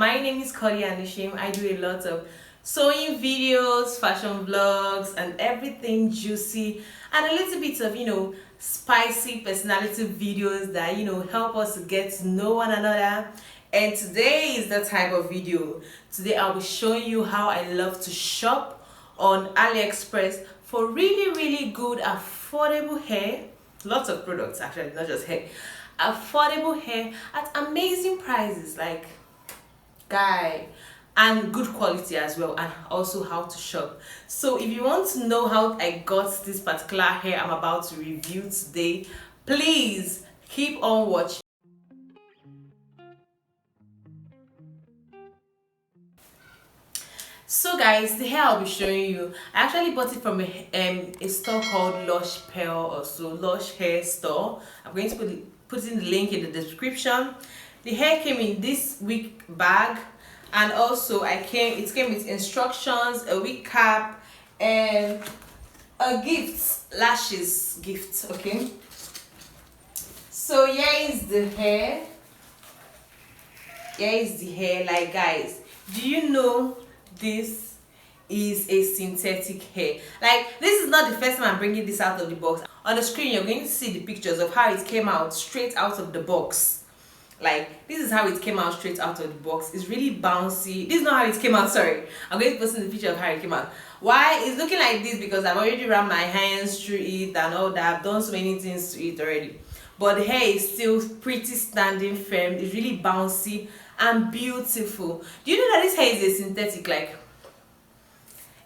My name is Kodigrowth. I do a lot of sewing videos, fashion vlogs, and everything juicy, and a little bit of spicy personality videos that help us to get to know one another. And today is the type of video. Today I'll be showing you how I love to shop on Aliexpress for really good affordable hair. Lots of products, actually, not just hair. Affordable hair at amazing prices, like guy, and good quality as well, and also how to shop. So if you want to know how I got this particular hair I'm about to review today, please keep on watching. So guys, the hair I'll be showing you, I actually bought it from a store called Lush Pearl, or so Lush Hair Store. I'm going to put in the link in the description. The hair came in this wig bag, and also it came with instructions, a wig cap, and a lashes gift. Okay, so here is the hair. Here is the hair. Like, guys, do you know this is a synthetic hair? Like, this is not the first time I'm bringing this out of the box. On the screen you're going to see the pictures of how it came out straight out of the box. Like, this is how it came out straight out of the box. It's really bouncy. This is not how it came out, sorry. I'm going to post in the picture of how it came out. Why it's looking like this? Because I've already run my hands through it and all that. I've done so many things to it already, but the hair is still pretty standing firm. It's really bouncy and beautiful. Do you know that this hair is a synthetic? Like,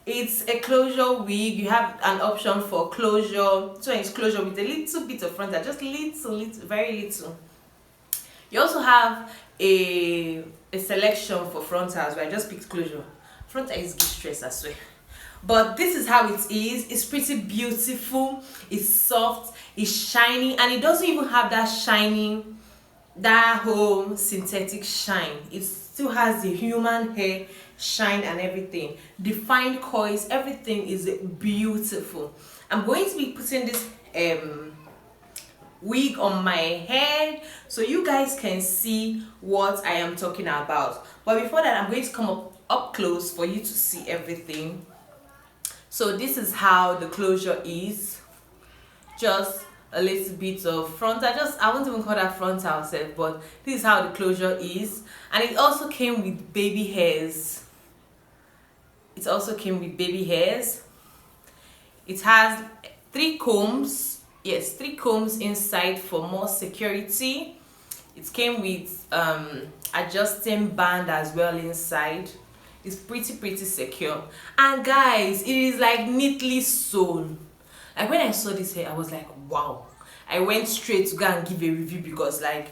it's a closure wig. You have an option for closure, 2-inch closure with a little bit of frontal, just little, very little. You also have a selection for frontals, where I just picked closure. Frontal is give stress as well, but this is how it is. It's pretty beautiful. It's soft, it's shiny, and it doesn't even have that shining, that whole synthetic shine. It still has the human hair shine and everything, defined coils, everything is beautiful. I'm going to be putting this wig on my head so you guys can see what I am talking about, but before that I'm going to come up close for you to see everything. So this is how the closure is. Just a little bit of frontal, I won't even call that frontal set, but this is how the closure is. And it also came with baby hairs. It has 3 combs. Yes, 3 combs inside for more security. It came with adjusting band as well inside. It's pretty secure, and guys, it is like neatly sewn. Like, when I saw this hair, I was like, wow. I went straight to go and give a review, because like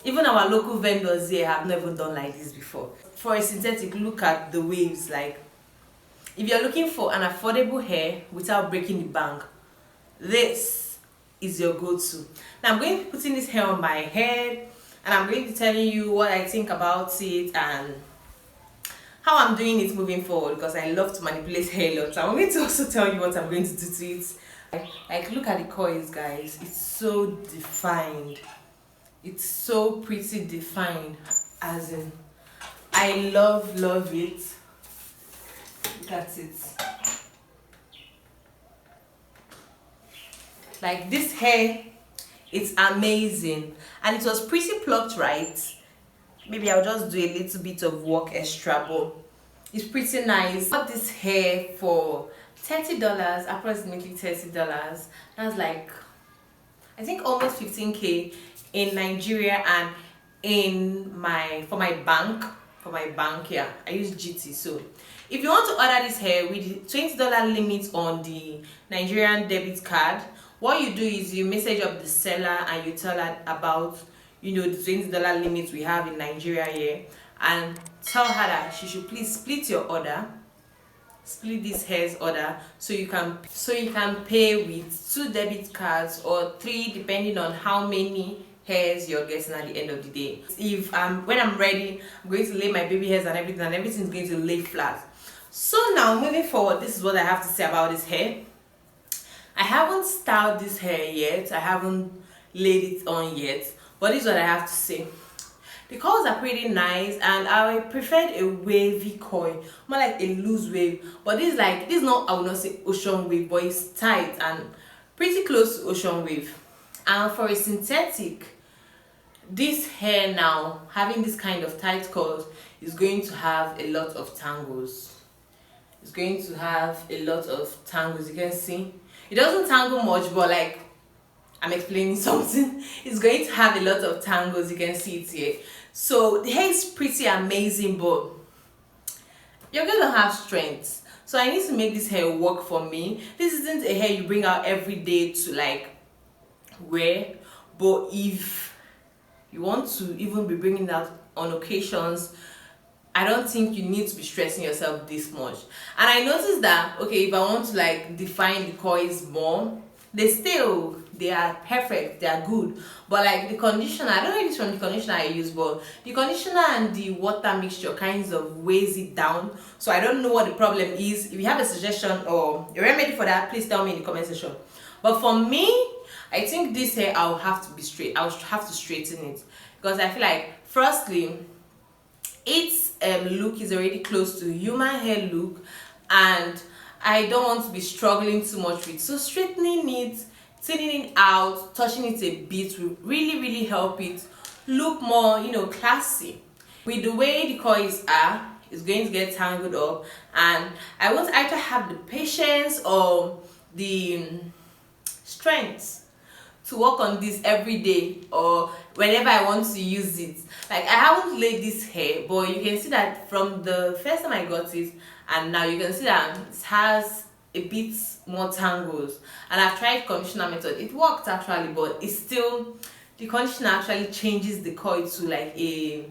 even our local vendors here have never done like this before. For a synthetic, look at the waves. Like, if you're looking for an affordable hair without breaking the bank, this is your go-to. Now I'm going to be putting this hair on my head, and I'm going to be telling you what I think about it and how I'm doing it moving forward, because I love to manipulate hair a lot. So I'm going to also tell you what I'm going to do to it. Like, look at the coils, guys. It's so defined. It's so pretty defined, as in, I love it. Look at it. Like, this hair, it's amazing, and it was pretty plucked, right? Maybe I'll just do a little bit of work extra, but it's pretty nice. I bought this hair for $30, approximately $30. That's like, I think, almost 15k in Nigeria, and for my bank, yeah, I use GT. So if you want to order this hair with the $20 limit on the Nigerian debit card, what you do is you message up the seller and you tell her about the $20 limit we have in Nigeria here, and tell her that she should please split this hair's order, so you can pay with 2 debit cards or 3, depending on how many hairs you're getting at the end of the day. If when I'm ready, I'm going to lay my baby hairs and everything's going to lay flat. So now, moving forward, this is what I have to say about this hair. I haven't styled this hair yet, I haven't laid it on yet, but this is what I have to say. The curls are pretty nice, and I preferred a wavy coil, more like a loose wave. But this is not, I would not say ocean wave, but it's tight and pretty close to ocean wave. And for a synthetic, this hair now, having this kind of tight curls, is going to have a lot of tangles. It's going to have a lot of tangles. You can see it doesn't tangle much, but like I'm explaining something, it's going to have a lot of tangles. You can see it here. So the hair is pretty amazing, but you're gonna have strength. So I need to make this hair work for me. This isn't a hair you bring out every day to like wear, but if you want to even be bringing it out on occasions, I don't think you need to be stressing yourself this much. And I noticed that, okay, if I want to like define the coils more, they are perfect, they are good. But like the conditioner, I don't know if it's from the conditioner I use, but the conditioner and the water mixture kinds of weighs it down. So I don't know what the problem is. If you have a suggestion or a remedy for that, please tell me in the comment section. But for me, I think this hair I'll have to be straight. I'll have to straighten it, because I feel like, firstly, its look is already close to human hair look, and I don't want to be struggling too much with. So straightening it, thinning it out, touching it a bit will really help it look more, you know, classy. With the way the coils are, it's going to get tangled up, and I won't either have the patience or the strength to work on this every day or whenever I want to use it. Like, I haven't laid this hair, but you can see that from the first time I got it and now you can see that it has a bit more tangles. And I've tried conditioner method, it worked actually, but it's still, the conditioner actually changes the coil to like a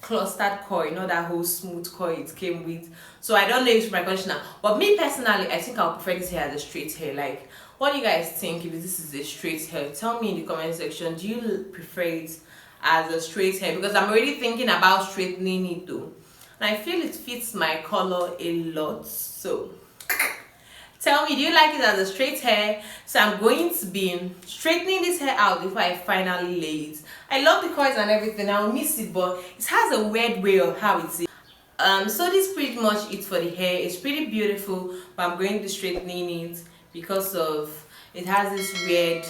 clustered coil, not that whole smooth coil it came with. So I don't know if it's my conditioner, but me personally, I think I'll prefer this hair as a straight hair. Like, what do you guys think? If this is a straight hair, tell me in the comment section. Do you prefer it as a straight hair? Because I'm already thinking about straightening it though, and I feel it fits my color a lot. So tell me, do you like it as a straight hair? So I'm going to be straightening this hair out before I finally lay it. I love the coils and everything, I'll miss it, but it has a weird way of how it is. So this is pretty much it for the hair. It's pretty beautiful, but I'm going to be straightening it because of it has this weird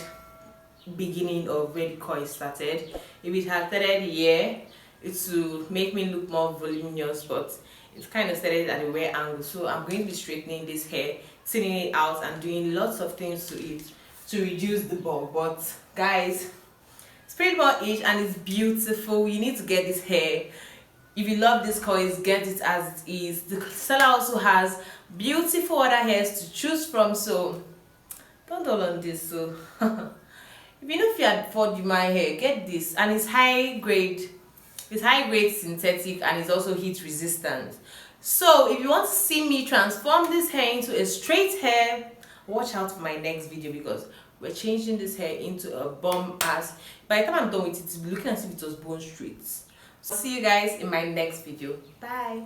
beginning of where the coil started. If it had started here, it will make me look more voluminous, but it's kind of started at a weird angle. So I'm going to be straightening this hair, thinning it out, and doing lots of things to it to reduce the bulk. But guys, it's pretty much it, and it's beautiful. You need to get this hair. If you love this coils, get it as it is. The seller also has beautiful other hairs to choose from, so don't dwell on this. So if you know if you afford my hair, get this, and it's high grade. It's high grade synthetic, and it's also heat resistant. So if you want to see me transform this hair into a straight hair, watch out for my next video, because we're changing this hair into a bomb ass. By the time I'm done with it, it's looking as if it was bone straight. So see you guys in my next video. Bye.